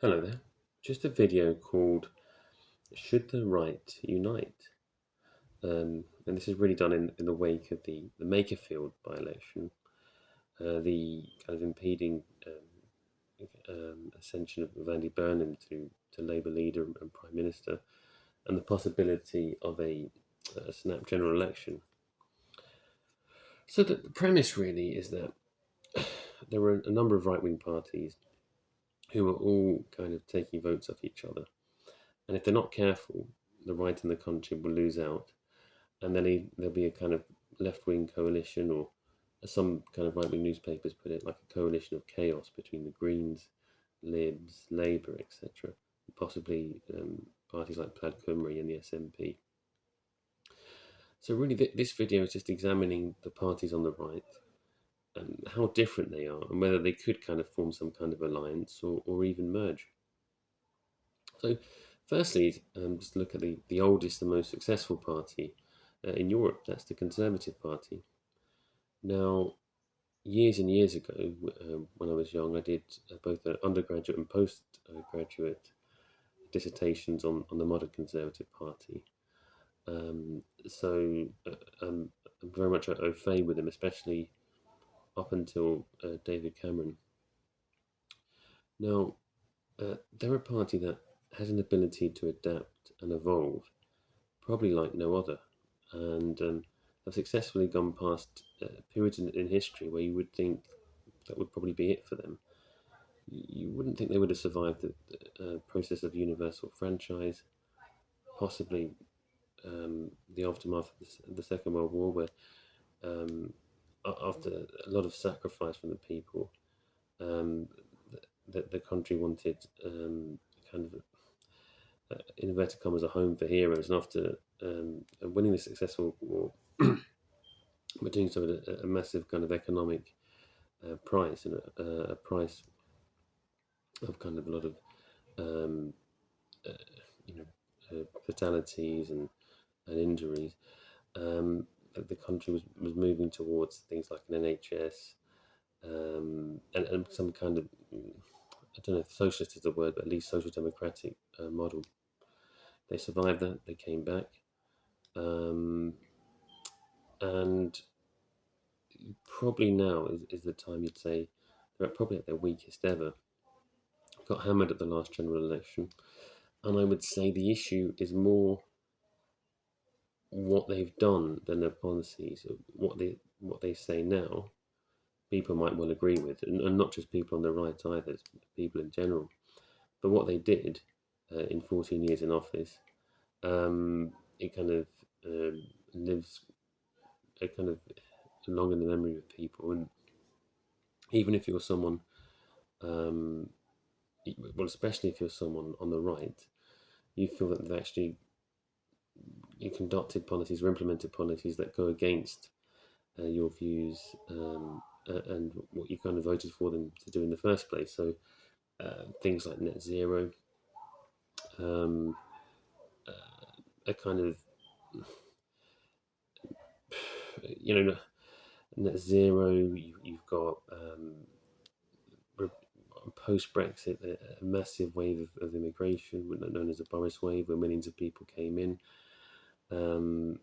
Hello there. Just a video called Should the Right Unite? And this is really done in the wake of the Makerfield by-election, the kind of impeding ascension of Andy Burnham to Labour leader and Prime Minister, and the possibility of a snap general election. So the premise really is that there were a number of right-wing parties who were all kind of taking votes off each other. And if they're not careful, the right in the country will lose out, and then there'll be a kind of left-wing coalition, or as some kind of right-wing newspapers put it, like a coalition of chaos between the Greens, Libs, Labour, etc., possibly parties like Plaid Cymru and the SNP. So really, this video is just examining the parties on the right and how different they are, and whether they could kind of form some kind of alliance or even merge. So, firstly, just look at the oldest and most successful party in Europe. That's the Conservative Party. Now, years and years ago, when I was young, I did both undergraduate and postgraduate dissertations on the modern Conservative Party. So I'm very much au fait with them, especially up until David Cameron. Now, they're a party that has an ability to adapt and evolve, probably like no other, and have successfully gone past periods in history where you would think that would probably be it for them. You wouldn't think they would have survived the process of universal franchise, possibly the aftermath of the Second World War, where um, after a lot of sacrifice from the people, um, the country wanted kind of in inverted commas, a home for heroes. And after winning the successful war, we're doing so at a massive kind of economic price, and a price of kind of a lot of um, uh, you know fatalities and injuries. The country was moving towards things like an NHS, and some kind of, I don't know if socialist is the word, but at least social democratic model. They survived that. They came back. Um, and probably now is the time you'd say they're probably at their weakest ever. Got hammered at the last general election, and I would say the issue is more what they've done than their policies. What they say now, people might well agree with, and not just people on the right either, people in general. But what they did in 14 years in office, it kind of lives a kind of long in the memory of people. And even if you're someone, um, well, especially if you're someone on the right, you feel that they've actually conducted policies or implemented policies that go against your views, and what you kind of voted for them to do in the first place. So things like net zero, um, a kind of, net zero. You've got post Brexit a massive wave of immigration, known as the Boris wave, where millions of people came in. Um,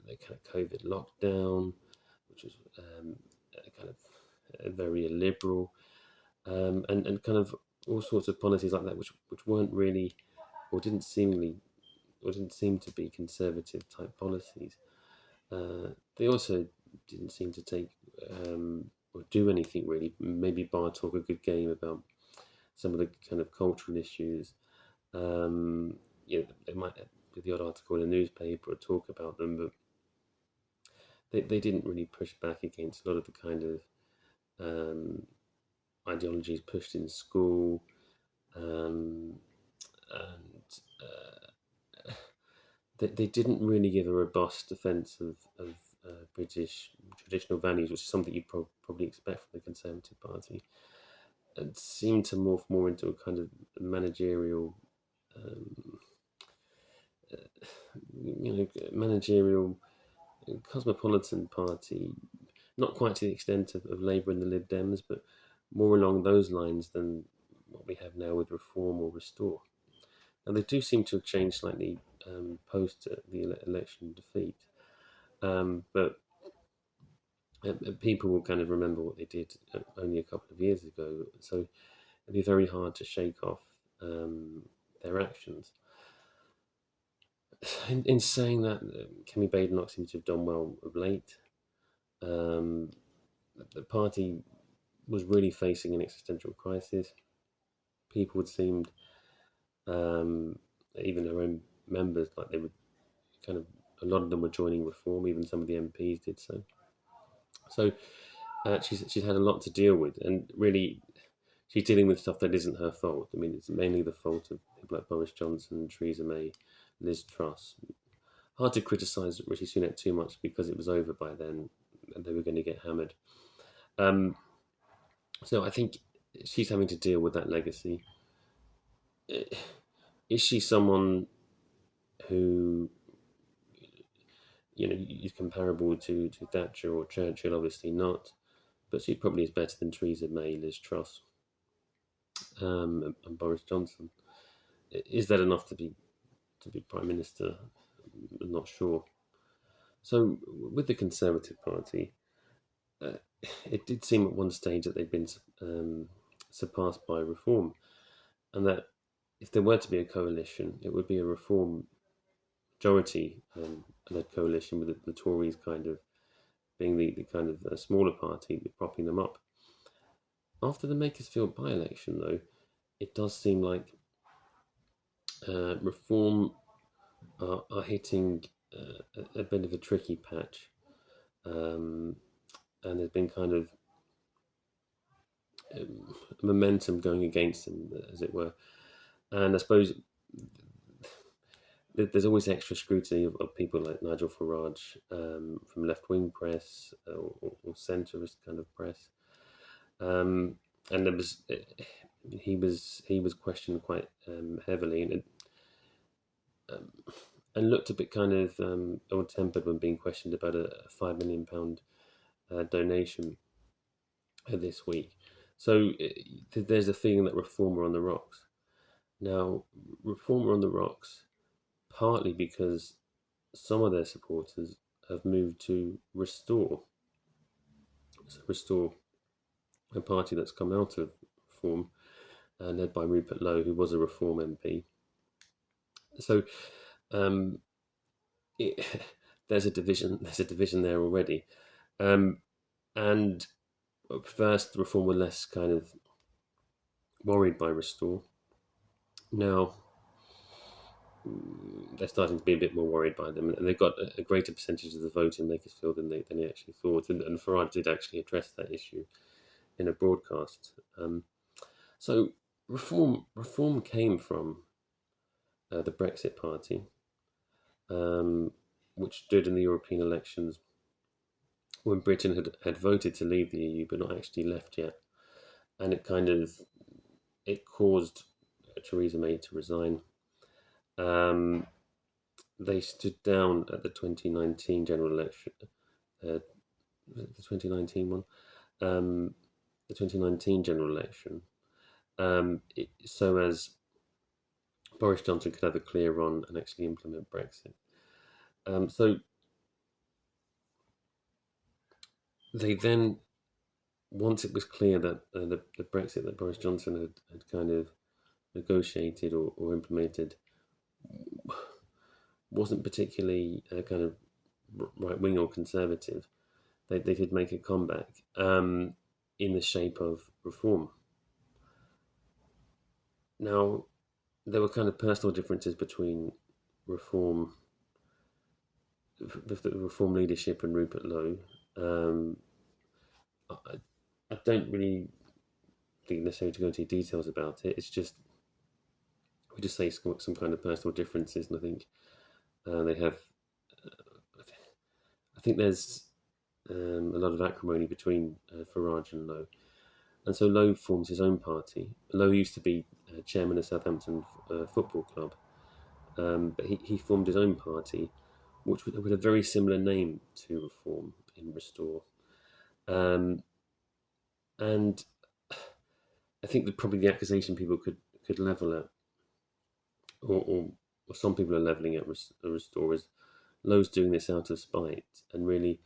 the kind of COVID lockdown, which was kind of very illiberal, and kind of all sorts of policies like that, which weren't really, or didn't seem to be conservative type policies. They also didn't seem to take or do anything really. Maybe bar talk a good game about some of the kind of cultural issues. They might do the odd article in a newspaper or talk about them, but they didn't really push back against a lot of the kind of ideologies pushed in school, and they didn't really give a robust defence of British traditional values, which is something you'd probably expect from the Conservative Party. It seemed to morph more into a kind of managerial, um, managerial cosmopolitan party, not quite to the extent of Labour and the Lib Dems, but more along those lines than what we have now with Reform or Restore. Now, they do seem to have changed slightly post the election defeat, but people will kind of remember what they did only a couple of years ago. So it'd be very hard to shake off their actions. In saying that, Kemi Badenoch seems to have done well of late. The party was really facing an existential crisis. People had seemed, even their own members, like they were kind of, a lot of them were joining Reform, even some of the MPs did so. So she's had a lot to deal with, and really, she's dealing with stuff that isn't her fault. I mean, it's mainly the fault of people like Boris Johnson, Theresa May, Liz Truss. Hard to criticise Rishi Sunak too much because it was over by then, and they were going to get hammered. So I think she's having to deal with that legacy. Is she someone who, is comparable to Thatcher or Churchill? Obviously not, but she probably is better than Theresa May, Liz Truss, and Boris Johnson. Is that enough to be Prime Minister? I'm not sure. So with the Conservative Party, it did seem at one stage that they'd been surpassed by Reform, and that if there were to be a coalition, it would be a Reform majority-led coalition with the Tories kind of being the kind of smaller party propping them up. After the Makersfield by-election, though, it does seem like Reform are hitting a bit of a tricky patch, and there's been kind of momentum going against them, as it were. And I suppose there's always extra scrutiny of people like Nigel Farage from left-wing press or centrist kind of press, and there was he was questioned quite heavily, and looked a bit kind of ill-tempered when being questioned about a £5 million donation this week. So there's a feeling that Reform are on the rocks. Now, Reform are on the rocks partly because some of their supporters have moved to Restore. So Restore, a party that's come out of Reform, led by Rupert Lowe, who was a Reform MP. So there's a division. There's a division there already, and first Reform were less kind of worried by Restore. Now they're starting to be a bit more worried by them, and they've got a greater percentage of the vote in Makersfield than they actually thought. And Farage did actually address that issue in a broadcast. So reform came from the Brexit Party, which stood in the European elections when Britain had voted to leave the EU but not actually left yet, and it caused Theresa May to resign. They stood down at the 2019 general election, the 2019 one, the 2019 general election, so as Boris Johnson could have a clear run and actually implement Brexit. So they then, once it was clear that the Brexit that Boris Johnson had kind of negotiated or implemented wasn't particularly kind of right wing or conservative, they did make a comeback in the shape of Reform. Now, there were kind of personal differences between the Reform leadership and Rupert Lowe. I don't really think necessarily to go into details about it. It's just, we just say some kind of personal differences, and I think they have. I think there's a lot of acrimony between Farage and Lowe, and so Lowe forms his own party. Lowe used to be chairman of Southampton Football Club, but he formed his own party, which with a very similar name to Reform in Restore, and I think that probably the accusation people could level at, or, or, or some people are leveling at Restore is Lowe's doing this out of spite, and really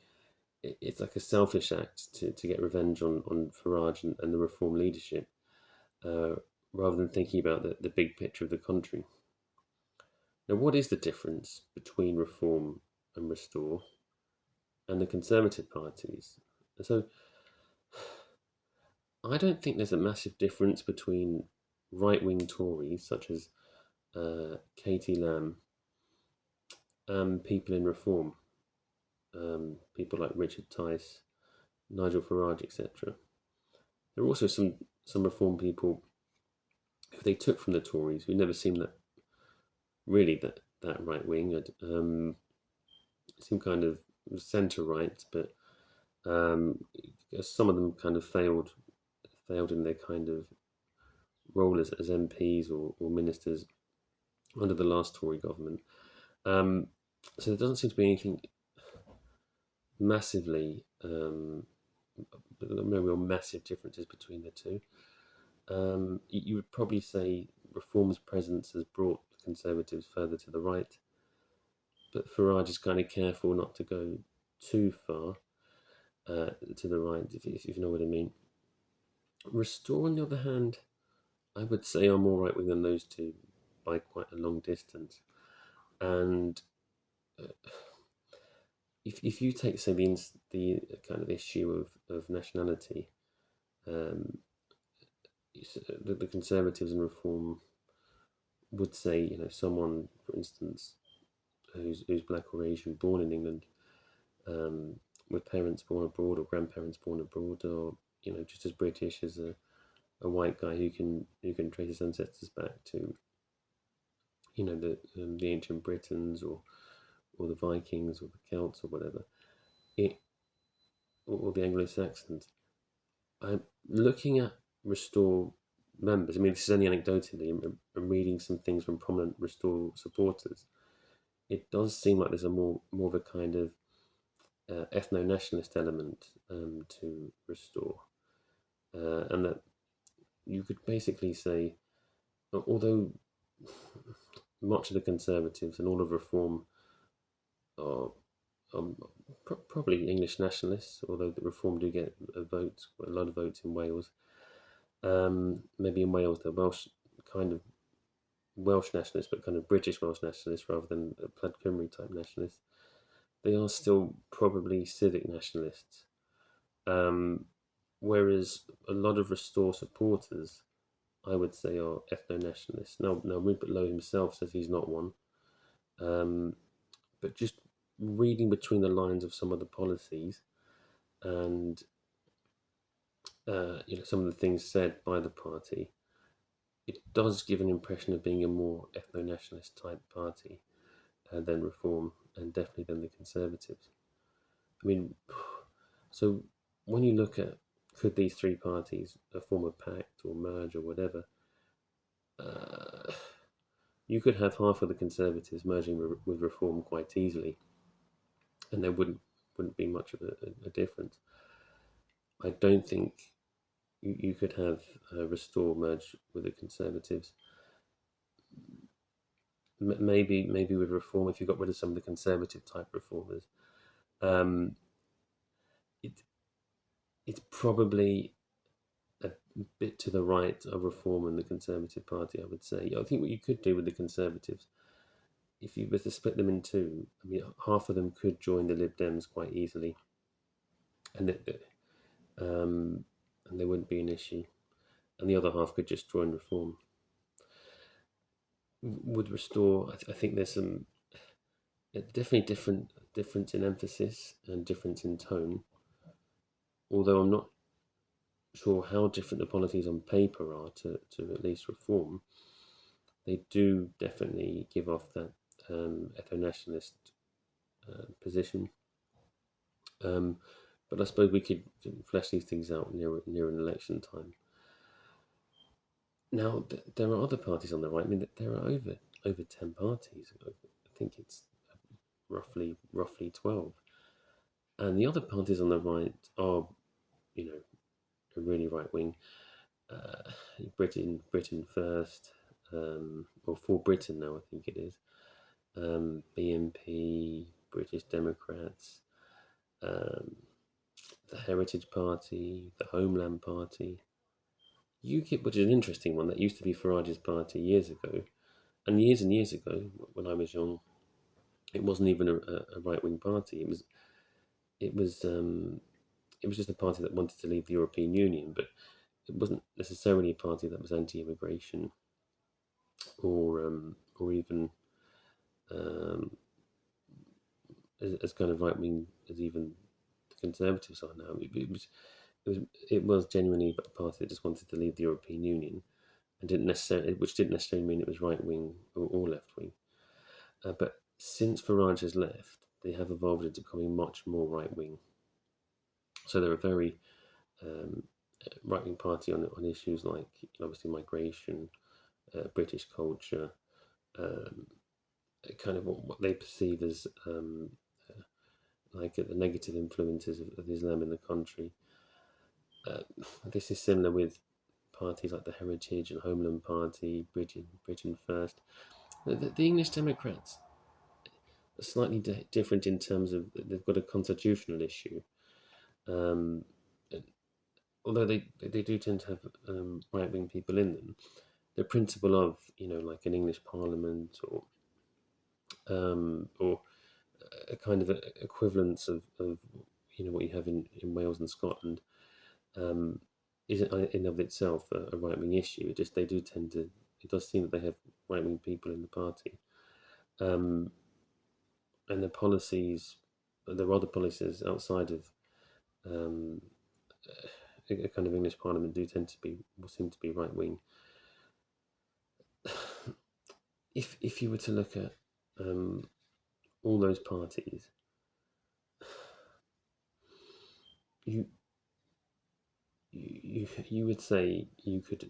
it's like a selfish act to get revenge on Farage and the Reform leadership, uh, rather than thinking about the big picture of the country. Now, what is the difference between Reform and Restore and the Conservative parties? And so I don't think there's a massive difference between right wing Tories such as Katie Lamb and people in Reform, people like Richard Tice, Nigel Farage, etc. There are also some Reform people who they took from the Tories who never seemed really that right wing. Seemed kind of centre right, but some of them kind of failed in their kind of role as MPs or ministers under the last Tory government. So there doesn't seem to be anything massively, no real massive differences between the two. You would probably say Reform's presence has brought the Conservatives further to the right, but Farage is kind of careful not to go too far to the right, if you know what I mean. Restore, on the other hand, I would say are more right wing than those two by quite a long distance. And if you take, say, the kind of issue of nationality, the Conservatives and Reform would say, someone, for instance, who's black or Asian, born in England, with parents born abroad or grandparents born abroad, or just as British as a white guy who can trace his ancestors back to the ancient Britons or the Vikings or the Celts or whatever, or the Anglo-Saxons. I'm looking at Restore members. I mean, this is only anecdotally. I'm reading some things from prominent Restore supporters. It does seem like there's a more of a kind of ethno-nationalist element to Restore, and that you could basically say, although much of the Conservatives and all of Reform are probably English nationalists, although the Reform do get a lot of votes in Wales. Maybe in Wales they're kind of Welsh nationalists, but kind of British Welsh nationalists rather than Plaid Cymru type nationalists. They are still probably civic nationalists. Whereas a lot of Restore supporters, I would say, are ethno-nationalists. Now Rupert Lowe himself says he's not one. But just reading between the lines of some of the policies and some of the things said by the party, it does give an impression of being a more ethno-nationalist type party than Reform, and definitely than the Conservatives. I mean, so when you look at could these three parties form a pact or merge or whatever, you could have half of the Conservatives merging with Reform quite easily, and there wouldn't be much of a difference. I don't think you could have Restore merge with the Conservatives. Maybe with Reform, if you got rid of some of the Conservative type reformers, it's probably a bit to the right of Reform and the Conservative Party, I would say. I think what you could do with the Conservatives, if you were to split them in two, I mean, half of them could join the Lib Dems quite easily, and there wouldn't be an issue, and the other half could just join Reform. With Restore, I think there's some definitely difference in emphasis and difference in tone, although I'm not sure how different the policies on paper are to at least Reform. They do definitely give off that ethno-nationalist position. But I suppose we could flesh these things out near an election time. Now, there are other parties on the right. I mean, there are over 10 parties. I think it's roughly 12. And the other parties on the right are, really right wing. Britain First, or For Britain now, I think it is. BNP, British Democrats, um, the Heritage Party, the Homeland Party, UKIP, which is an interesting one. That used to be Farage's party years ago, and years ago, when I was young, it wasn't even a right wing party. It was it was just a party that wanted to leave the European Union, but it wasn't necessarily a party that was anti-immigration or even um, as kind of right wing as even the Conservatives are now. It was genuinely a party that just wanted to leave the European Union, and which didn't necessarily mean it was right wing or left wing. But since Farage has left, they have evolved into becoming much more right wing. So they're a very um, right wing party on issues like obviously migration, British culture, um, kind of what they perceive as like the negative influences of Islam in the country. This is similar with parties like the Heritage and Homeland Party, Britain First. The English Democrats are slightly different in terms of they've got a constitutional issue. Um, Although they do tend to have right wing people in them, the principle of like an English Parliament or a kind of equivalence of what you have in Wales and Scotland um, isn't in of itself a right wing issue. They do tend to. It does seem that they have right wing people in the party, um, and the policies. There are other policies outside of um, a kind of English Parliament do seem to be right wing. If you were to look at all those parties, you you would say you could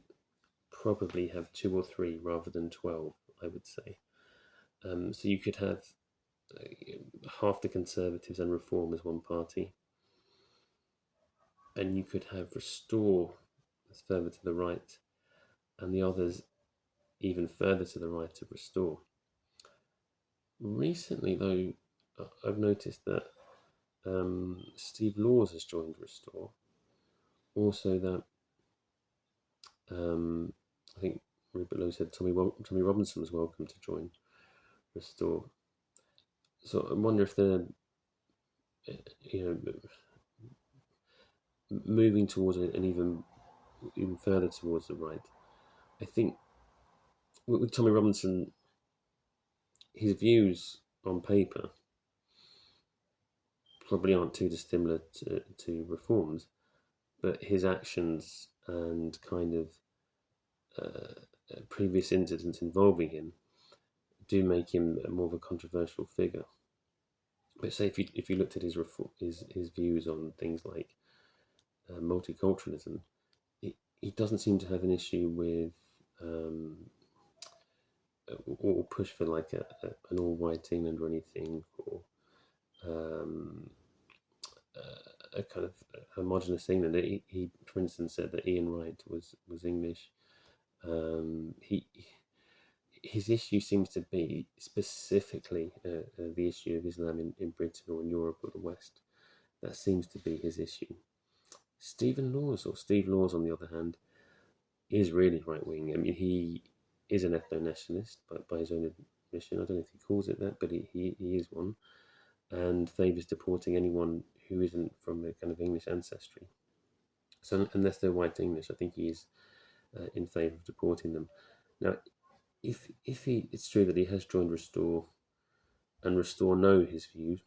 probably have two or three rather than 12. I would say. So you could have half the Conservatives and Reform as one party, and you could have Restore as further to the right, and the others even further to the right of Restore. Recently, though, I've noticed that Steve Laws has joined Restore. Also, that I think Rupert Lowe said Tommy Robinson was welcome to join Restore. So I wonder if they're, moving towards it and even further towards the right. I think with Tommy Robinson, his views on paper probably aren't too dissimilar to Reform's, but his actions and kind of previous incidents involving him do make him more of a controversial figure. But say if you looked at his views on things like multiculturalism, he doesn't seem to have an issue with or push for like an all white England or anything, or a kind of homogenous England. He, for instance, said that Ian Wright was English. His issue seems to be specifically the issue of Islam in Britain or in Europe or the West. That seems to be his issue. Steve Laws, on the other hand, is really right wing. I mean, he is an ethno nationalist by his own admission. I don't know if he calls it that, but he is one, and favours deporting anyone who isn't from a kind of English ancestry. So unless they're white English, I think he is in favour of deporting them. Now, if it's true that he has joined Restore, and Restore know his views,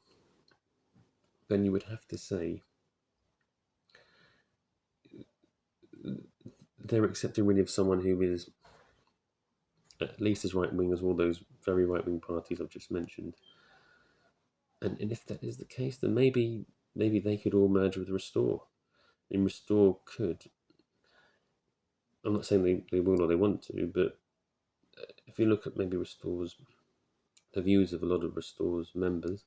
then you would have to say they're accepting really of someone who is at least as right wing as all those very right wing parties I've just mentioned. And if that is the case, then maybe they could all merge with Restore. And Restore could. I'm not saying they will or they want to, but if you look at maybe the views of a lot of Restore's members,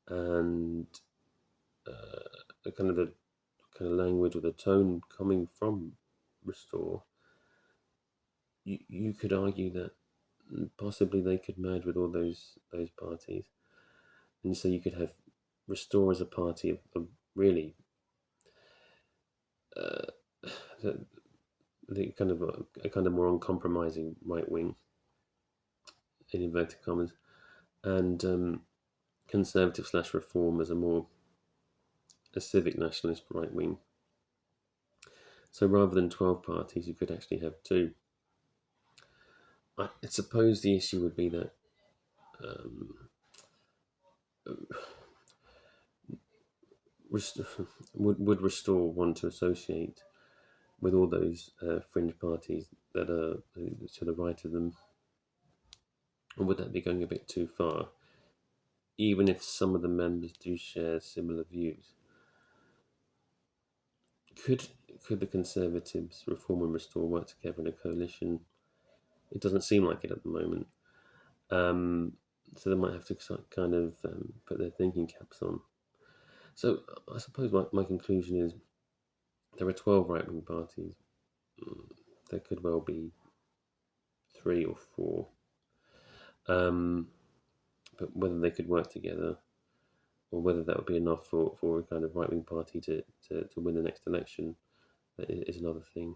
and the kind of language or the tone coming from Restore, you could argue that possibly they could merge with all those parties, and so you could have Restore as a party of really uh, the, the kind of a kind of more uncompromising right wing in inverted commas, and conservative slash reform as a civic nationalist right wing. So rather than 12 parties, you could actually have two. I suppose the issue would be that um, would Restore want to associate with all those fringe parties that are to the right of them, or would that be going a bit too far? Even if some of the members do share similar views, could could the Conservatives, Reform and Restore work together in a coalition? It doesn't seem like it at the moment. Um, so they might have to kind of put their thinking caps on. So I suppose my conclusion is there are 12 right wing parties. There could well be three or four. But whether they could work together or whether that would be enough for a kind of right wing party to win the next election is another thing.